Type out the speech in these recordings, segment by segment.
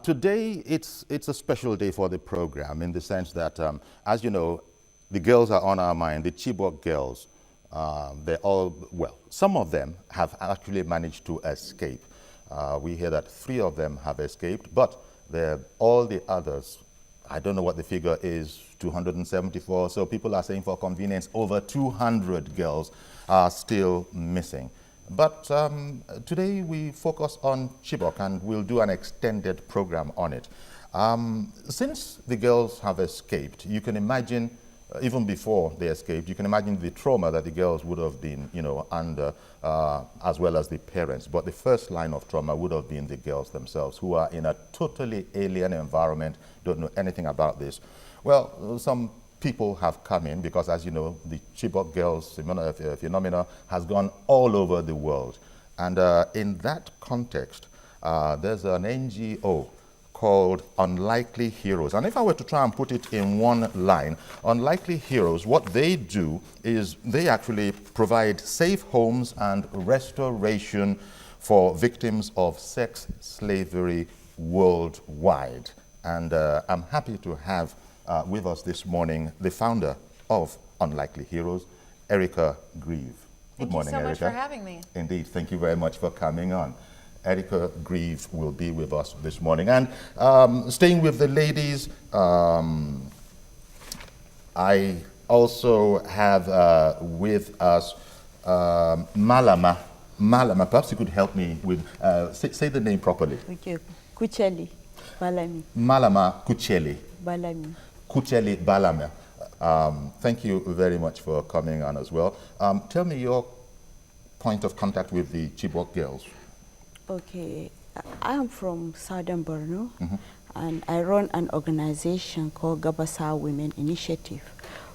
Today, it's a special day for the program in the sense that, as you know, the girls are on our mind, the Chibok girls. They're all, well, some of them have actually managed to escape. We hear that 3 of them have escaped, but all the others, I don't know what the figure is, 274. So people are saying for convenience, over 200 girls are still missing. But today we focus on Chibok and we'll do an extended program on it. Since the girls have escaped, you can imagine, even before they escaped, you can imagine the trauma that the girls would have been, under, as well as the parents. But the first line of trauma would have been the girls themselves, who are in a totally alien environment, don't know anything about this. Well, some people have come in because, as you know, the Chibok girls phenomena has gone all over the world. And in that context, there's an NGO called Unlikely Heroes. And if I were to try and put it in one line, Unlikely Heroes, what they do is they actually provide safe homes and restoration for victims of sex slavery worldwide. And I'm happy to have with us this morning the founder of Unlikely Heroes, Erica Greve. Good morning, Erica. Thank you so much for having me. Indeed, thank you very much for coming on. Erica Greve will be with us this morning. And staying with the ladies, I also have with us Malama. Malama, perhaps you could help me with, say the name properly. Okay, Kucheli, Balami. Malama Kucheli. Balami. Kucheli Balami. Thank you very much for coming on as well. Tell me your point of contact with the Chibok girls. Okay, I am from Southern Borno, and I run an organization called Gabasawa Women Initiative.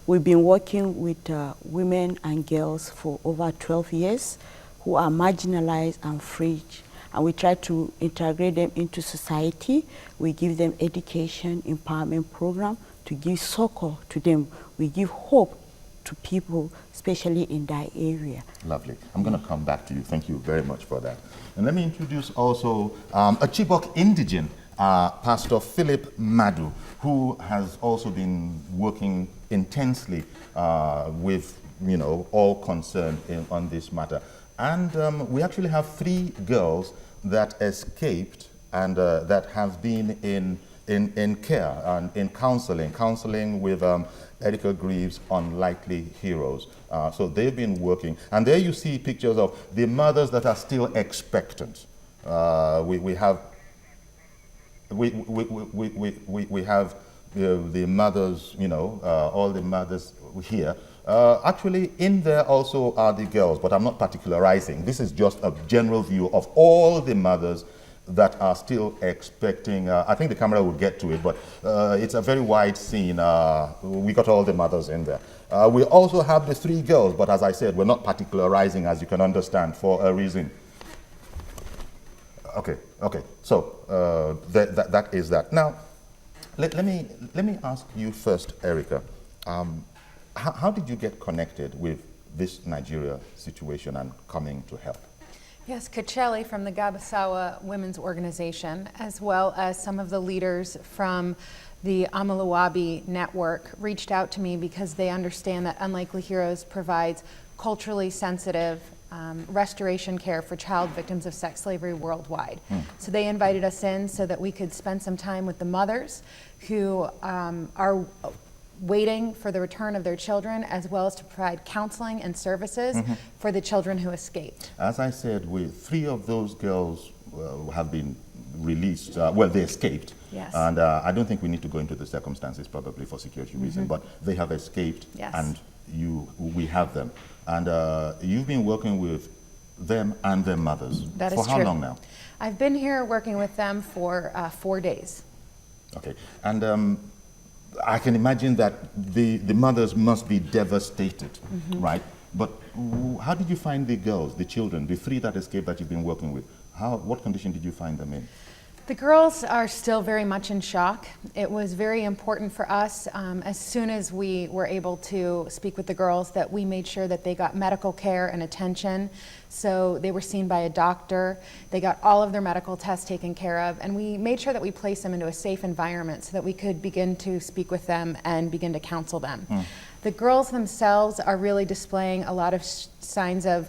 We've been working with women and girls for over 12 years who are marginalized and fringe. And we try to integrate them into society. We give them education, empowerment program to give succor to them. We give hope to people, especially in that area. Lovely. I'm going to come back to you. Thank you very much for that. And let me introduce also a Chibok Indigene, Pastor Philip Madu, who has also been working intensely with, all concerned on this matter. And we actually have 3 girls that escaped and that have been in care and in counseling with Erica Greve's Unlikely Heroes. So they've been working. And there you see pictures of the mothers that are still expectant. We have the mothers, all the mothers here. Actually, in there also are the girls, but I'm not particularizing. This is just a general view of all the mothers that are still expecting. I think the camera will get to it, but it's a very wide scene. We got all the mothers in there. We also have the 3 girls, but as I said, we're not particularizing, as you can understand, for a reason. Okay. So that is that. Now, let me ask you first, Erica. How did you get connected with this Nigeria situation and coming to help? Yes, Kucheli from the Gabasawa Women's Organization, as well as some of the leaders from the Amalawabi Network, reached out to me because they understand that Unlikely Heroes provides culturally sensitive restoration care for child victims of sex slavery worldwide. So they invited us in so that we could spend some time with the mothers who are waiting for the return of their children, as well as to provide counseling and services for the children who escaped. As I said, 3 of those girls have been released. Well, they escaped. Yes. And I don't think we need to go into the circumstances, probably for security reasons, but they have escaped. Yes. And we have them. And you've been working with them and their mothers. That is for how true. long now? I've been here working with them for 4 days. Okay. And I can imagine that the mothers must be devastated, right? But how did you find the girls, the children, the 3 that escaped that you've been working with? What condition did you find them in? The girls are still very much in shock. It was very important for us, as soon as we were able to speak with the girls, that we made sure that they got medical care and attention. So they were seen by a doctor, they got all of their medical tests taken care of, and we made sure that we placed them into a safe environment so that we could begin to speak with them and begin to counsel them. The girls themselves are really displaying a lot of signs of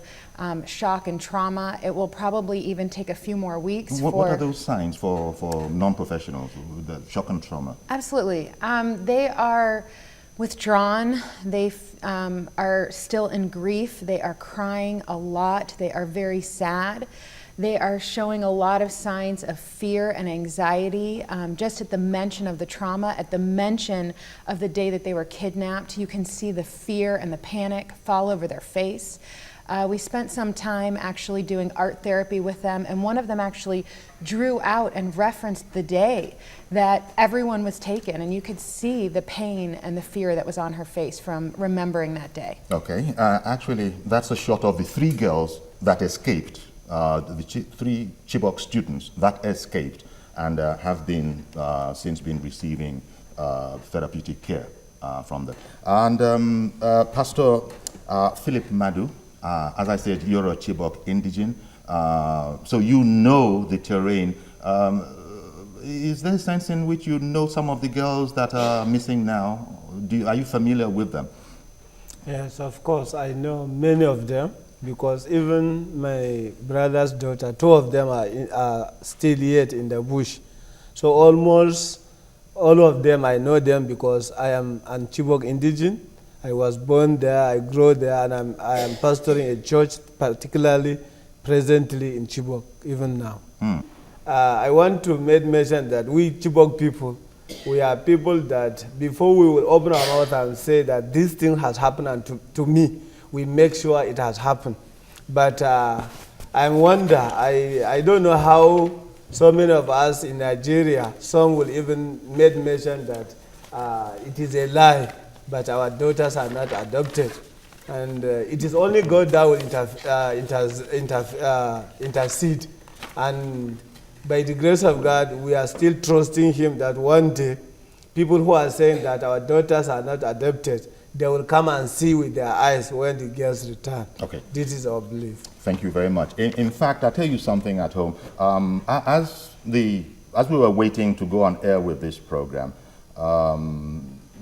shock and trauma. It will probably even take a few more weeks. What are those signs for non-professionals, the shock and trauma? Absolutely. They are withdrawn. They are still in grief. They are crying a lot. They are very sad. They are showing a lot of signs of fear and anxiety. Just at the mention of the trauma, at the mention of the day that they were kidnapped, you can see the fear and the panic fall over their face. We spent some time actually doing art therapy with them, and one of them actually drew out and referenced the day that everyone was taken, and you could see the pain and the fear that was on her face from remembering that day. Okay, actually that's a shot of the 3 girls that escaped, the 3 Chibok students that escaped and have been since been receiving therapeutic care from them. And Pastor Philip Madu, as I said, you're a Chibok Indigene, so you know the terrain. Is there a sense in which you know some of the girls that are missing now? Are you familiar with them? Yes, of course, I know many of them, because even my brother's daughter, 2 of them are still yet in the bush. So almost all of them, I know them because I am an Chibok Indigene. I was born there, I grew there, and I am pastoring a church, particularly presently in Chibok, even now. I want to make mention that we Chibok people, we are people that before we will open our mouth and say that this thing has happened to me, we make sure it has happened. But I wonder, I don't know how so many of us in Nigeria, some will even make mention that it is a lie, but our daughters are not adopted. And it is only God that will intercede. And by the grace of God, we are still trusting Him that one day, people who are saying that our daughters are not adopted, they will come and see with their eyes when the girls return. Okay. This is our belief. Thank you very much. In fact, I'll tell you something at home. As we were waiting to go on air with this program,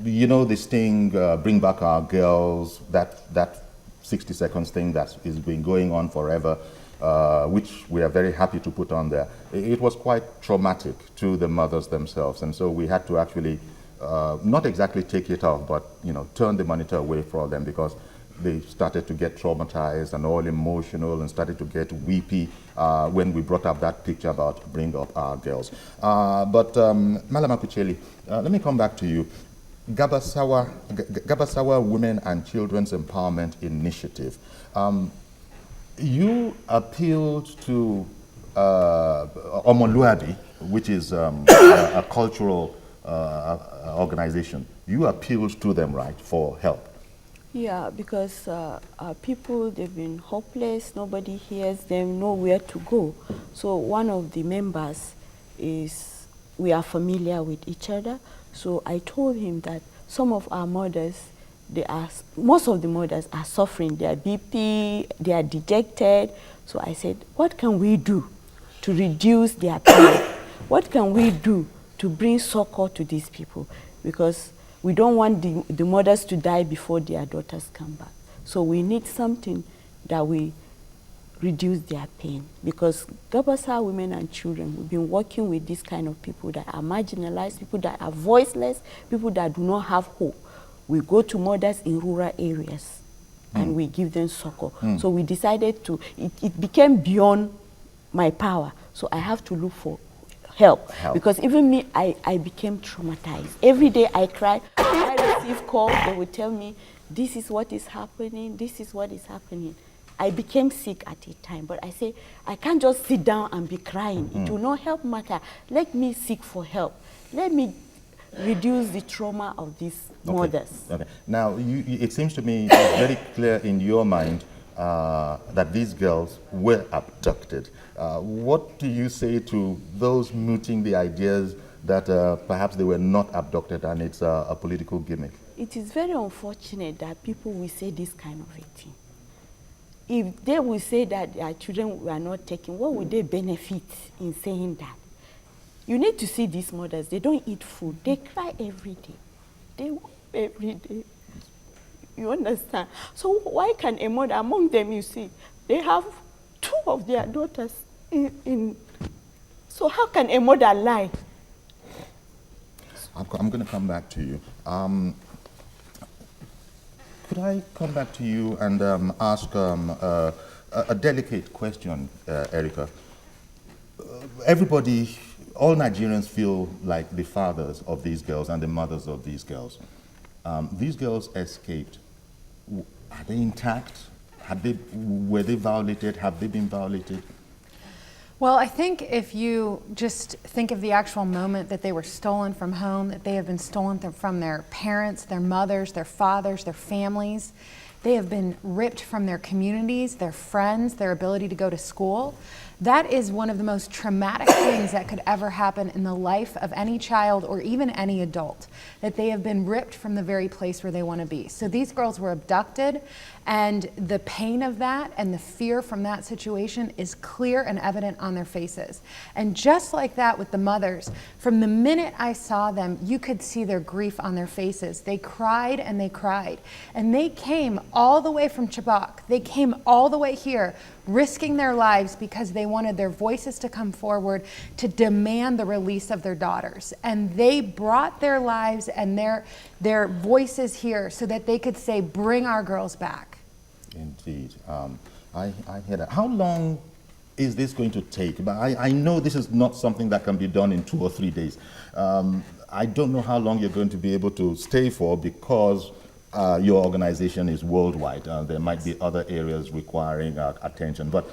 you know this thing, Bring Back Our Girls, that 60 seconds thing that has been going on forever, which we are very happy to put on there. It was quite traumatic to the mothers themselves, and so we had to actually not exactly take it off, but turn the monitor away from them because they started to get traumatized and all emotional and started to get weepy when we brought up that picture about Bring Up Our Girls. But Malama Kucheli, let me come back to you. Gabasawa Women and Children's Empowerment Initiative. You appealed to Omoluabi, which is a cultural organization. You appealed to them, right, for help? Yeah, because people, they've been hopeless, nobody hears them, nowhere to go. So one of the members is, we are familiar with each other, so I told him that some of our mothers, most of the mothers are suffering, they are BP, they are dejected. So I said, what can we do to reduce their pain? What can we do to bring succor to these people? Because we don't want the mothers to die before their daughters come back. So we need something that will reduce their pain. Because Gabasawa Women and Children, we've been working with this kind of people that are marginalized, people that are voiceless, people that do not have hope. We go to mothers in rural areas and we give them succor. So we decided to, it became beyond my power. So I have to look for help. Because even me, I became traumatized. Every day I cry. When I receive calls, they would tell me, this is what is happening, this is what is happening. I became sick at a time, but I say, I can't just sit down and be crying. It will not help matter. Let me seek for help. Let me reduce the trauma of these mothers. Okay. Now, it seems to me very clear in your mind that these girls were abducted. What do you say to those mooting the ideas that perhaps they were not abducted and it's a political gimmick? It is very unfortunate that people will say this kind of a thing. If they will say that their children were not taken, what would they benefit in saying that? You need to see these mothers. They don't eat food. They cry every day. They weep every day. You understand? So why can a mother, among them you see, they have 2 of their daughters in so how can a mother lie? I'm going to come back to you. Could I come back to you and ask a delicate question, Erica? Everybody, all Nigerians feel like the fathers of these girls and the mothers of these girls. These girls escaped. Are they intact? Were they violated? Have they been violated? Well, I think if you just think of the actual moment that they were stolen from home, that they have been stolen from their parents, their mothers, their fathers, their families, they have been ripped from their communities, their friends, their ability to go to school. That is one of the most traumatic things that could ever happen in the life of any child or even any adult, that they have been ripped from the very place where they want to be. So these girls were abducted, and the pain of that and the fear from that situation is clear and evident on their faces. And just like that with the mothers, from the minute I saw them, you could see their grief on their faces. They cried and they cried. And they came all the way from Chibok. They came all the way here, risking their lives because they wanted their voices to come forward to demand the release of their daughters. And they brought their lives and their voices here so that they could say, bring our girls back. Indeed. I hear that. How long is this going to take? But I know this is not something that can be done in 2 or 3 days. I don't know how long you're going to be able to stay for because your organization is worldwide. There might be other areas requiring attention. But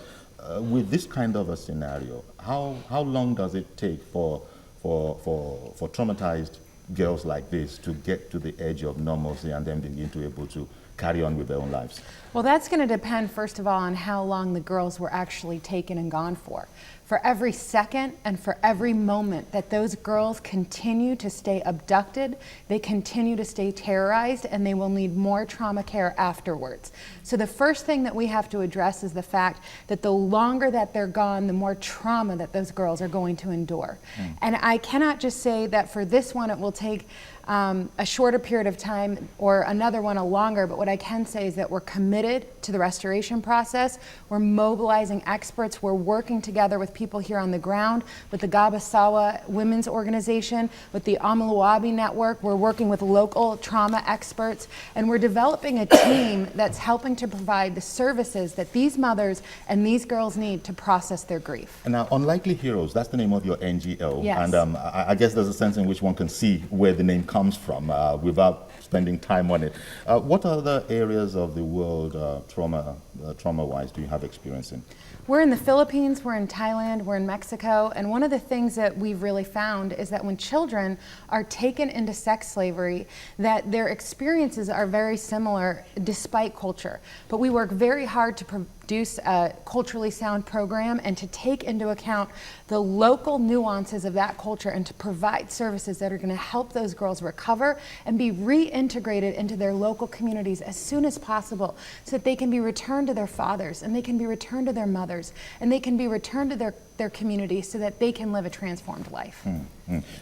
with this kind of a scenario, how long does it take for traumatized girls like this to get to the edge of normalcy and then begin to able to carry on with their own lives? Well, that's going to depend, first of all, on how long the girls were actually taken and gone for. For every second and for every moment that those girls continue to stay abducted, they continue to stay terrorized, and they will need more trauma care afterwards. So the first thing that we have to address is the fact that the longer that they're gone, the more trauma that those girls are going to endure. And I cannot just say that for this one it will take a shorter period of time or another one a longer, but what I can say is that we're committed to the restoration process. We're mobilizing experts. We're working together with people here on the ground, with the Gabasawa Women's Organization, with the Amalawabi Network. We're working with local trauma experts, and we're developing a team that's helping to provide the services that these mothers and these girls need to process their grief. And now, Unlikely Heroes, that's the name of your NGO. Yes. And I guess there's a sense in which one can see where the name comes from without spending time on it. What other areas of the world, trauma-wise, do you have experience in? We're in the Philippines, we're in Thailand, we're in Mexico, and one of the things that we've really found is that when children are taken into sex slavery, that their experiences are very similar despite culture. But we work very hard to produce a culturally sound program and to take into account the local nuances of that culture and to provide services that are going to help those girls recover and be reintegrated into their local communities as soon as possible so that they can be returned to their fathers and they can be returned to their mothers and they can be returned to their community so that they can live a transformed life.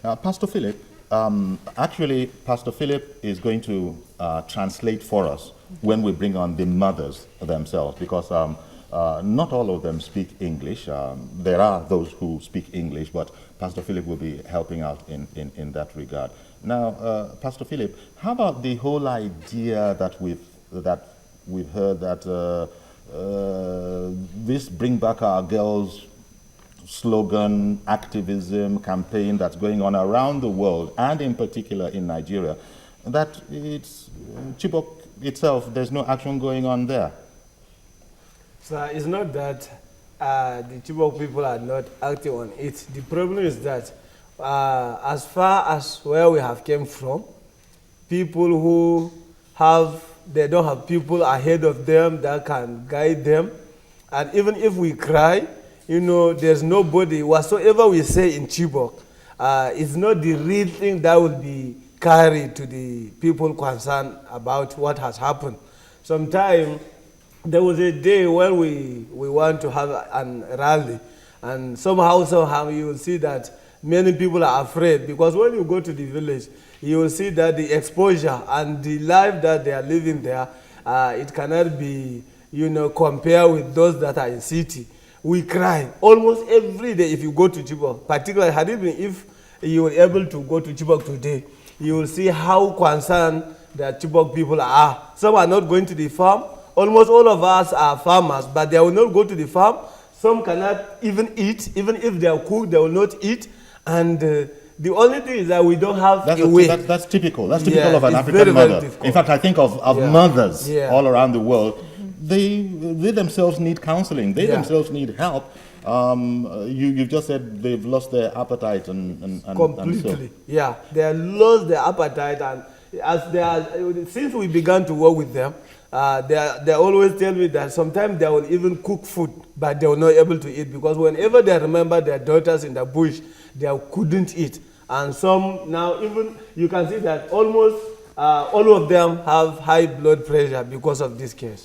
Pastor Philip, actually, Pastor Philip is going to translate for us when we bring on the mothers themselves, because not all of them speak English. There are those who speak English, but Pastor Philip will be helping out in that regard. Now, Pastor Philip, how about the whole idea that we've heard that this Bring Back Our Girls slogan, activism, campaign that's going on around the world, and in particular in Nigeria, that it's Chibok itself, there's no action going on there? So it's not that the Chibok people are not acting on it. The problem is that as far as where we have came from, people who have they don't have people ahead of them that can guide them. And even if we cry, you know, there's nobody, whatsoever we say in Chibok, it's not the real thing that will be carried to the people concerned about what has happened. Sometimes there was a day when we want to have a rally, and somehow you will see that many people are afraid, because when you go to the village, you will see that the exposure and the life that they are living there, it cannot be, you know, compared with those that are in city. We cry almost every day if you go to Chibok, particularly if you were able to go to Chibok today, you will see how concerned the Chibok people are. Some are not going to the farm. Almost all of us are farmers, but they will not go to the farm. Some cannot even eat. Even if they are cooked, they will not eat. And the only thing is that we don't have a way. That's typical. That's typical of an African mother. In fact, I think of mothers all around the world. They themselves need counseling. They themselves need help. You just said they've lost their appetite and completely. And so. Yeah, they have lost their appetite, and as they are, since we began to work with them, they always tell me that sometimes they will even cook food, but they were not able to eat, because whenever they remember their daughters in the bush, they couldn't eat. And some now, even you can see that almost all of them have high blood pressure because of this case.